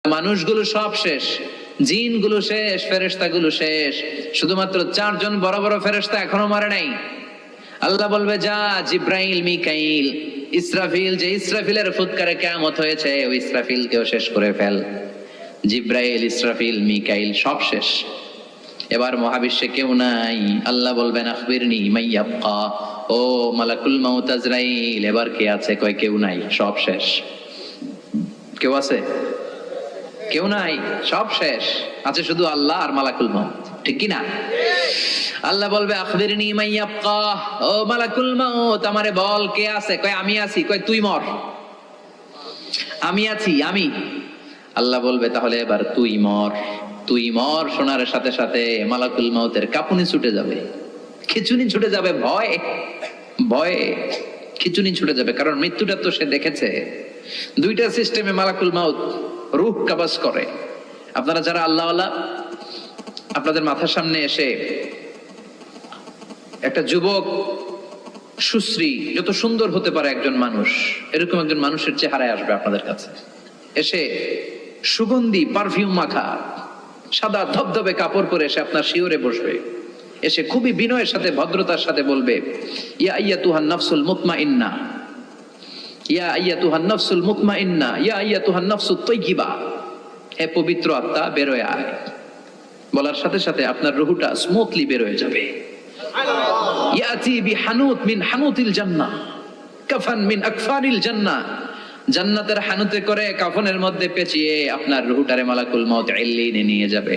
মানুষগুলো সব শেষ, জিনগুলো শেষ, ফেরেশতাগুলো শেষ, শুধুমাত্র 4 জন বড় বড় ফেরেশতা এখনো মরে নাই। আল্লাহ বলবে, যা জিব্রাইল, মিকাইল, ইসরাফিল, যে ইসরাফিলের ফুৎকারে কিয়ামত হয়েছে, ওই ইসরাফিলকেও শেষ করে ফেল। জিব্রাইল, ইসরাফিল, মিকাইল সব শেষ। এবার মহাবিশ্বে কেউ নাই। আল্লাহ বলবেন, আখবিরনি মান ইয়াবকা, ও মালাকুল মাউত আজরাইল, এবার কে আছে? কয় কেউ নাই, সব শেষ। কেউ আছে? কেউ নাই, সব শেষ। আছে শুধু আল্লাহ আর মালাকুল মাউত, ঠিক কি না? আল্লাহ বলবে, আখবিরনি মান ইয়াবকা, ও মালাকুল মাউত, আমারে বল কে আছে? কয় আমি আছি। কয় তুই মর। আমি আছি, আমি। আল্লাহ বলবে, তাহলে এবার তুই মর। তুই মর শোনার সাথে সাথে মালাকুল মাউতের কাঁপুনি ছুটে যাবে, খিচুনি ছুটে যাবে, ভয়ে ভয়ে খিচুনি ছুটে যাবে। কারণ মৃত্যুটা তো সে দেখেছে। 2টা সিস্টেমে মালাকুল মাউত রূহ কবজ করে। আপনারা যারা আল্লাহওয়ালা, আপনাদের মাথার সামনে এসে একটা যুবক, সুশ্রী, যত সুন্দর হতে পারে একজন মানুষ, এরকম একজন মানুষের চেহারায় আসবে আপনাদের কাছে। এসে সুগন্ধি পারফিউম মাখা সাদা ধবধবে কাপড় পরে এসে আপনার শিওরে বসবে। এসে খুবই বিনয়ের সাথে, ভদ্রতার সাথে বলবে, ইয়া আইয়াতুহান নাফসুল মুতমাইন্না, ইয়া আইয়াতুহান নাফসুল মুতমাইন্না, ইয়া আইয়াতুহান নাফসুত তাইয়্যিবা, হে পবিত্র আত্মা, বের হয়ে আয়। বলার সাথে সাথে আপনার রূহটা স্মুথলি বের হয়ে যাবে। ইয়াতি বিহানুত মিন হানুতিল জান্নাহ, কাফান মিন আকফানিল জান্নাহ, জান্নাতের হানুতে করে কাফনের মধ্যে পেঁচিয়ে আপনার রূহটারে মালাকুল মাউত ইল্লিনে নিয়ে যাবে।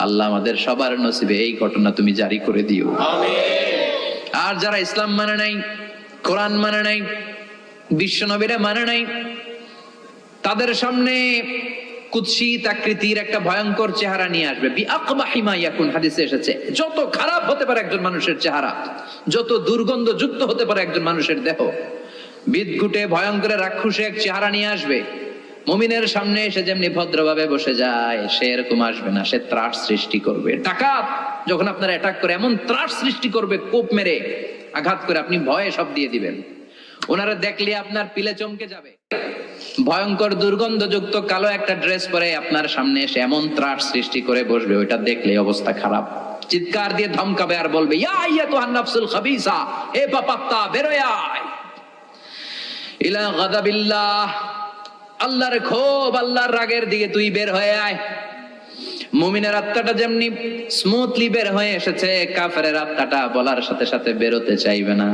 আল্লাহ আমাদের সবার নসিবে এই ঘটনা তুমি জারি করে দিও, আমিন। আর যারা ইসলাম মানে নাই, কোরআন মানে নাই, বিশ্ব নবীরা মানে নাই, তাদের সামনে কুৎসিত আকৃতির একটা ভয়ঙ্কর চেহারা নিয়ে আসবে। বিআকবাহি মা ইয়াকুন, হাদিসে এসেছে, যত খারাপ হতে পারে একজন মানুষের চেহারা, যত দুর্গন্ধ যুক্ত হতে পারে একজন মানুষের দেহ, বিদঘুটে ভয়ঙ্কর রাক্ষসে এক চেহারা নিয়ে আসবে। মুমিনের সামনে এসে যেমনি ভদ্রভাবে বসে যায়, সে এরকম আসবে না। সে ত্রাস সৃষ্টি করবে। ডাকাত যখন আপনার অ্যাটাক করে, এমন ত্রাস সৃষ্টি করবে, কোপ মেরে আঘাত করে আপনি ভয়ে সব দিয়ে দিবেন। ওনারা দেখলে আপনার পিলে চমকে যাবে। ভয়ঙ্কর দুর্গন্ধযুক্ত কালো একটা ড্রেস পরে আপনার সামনে এসে এমন ত্রাস সৃষ্টি করে বসবে, ওইটা দেখলে অবস্থা খারাপ। চিৎকার দিয়ে ধমকাবে আর বলবে, ইয়া আইয়াতুহান নাফসুল খাবিসা, হে পাপাত্তা, বের হয়ে আয় ইলা গাদাবিল্লাহ, আল্লাহর ক্ষোভ, আল্লাহর রাগের দিকে তুই বের হয়ে আয়। মুমিনের আত্মাটা যেমনি স্মুথলি বের হয়ে এসেছে, কাফেরের আত্মাটা বলার সাথে সাথে বেরোতে চাইবে না।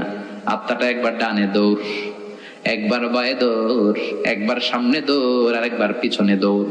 আত্মাটা একবার ডানে দৌড়, একবার বায়ে দৌড়, একবার সামনে দৌড়, আর একবার পিছনে দৌড়।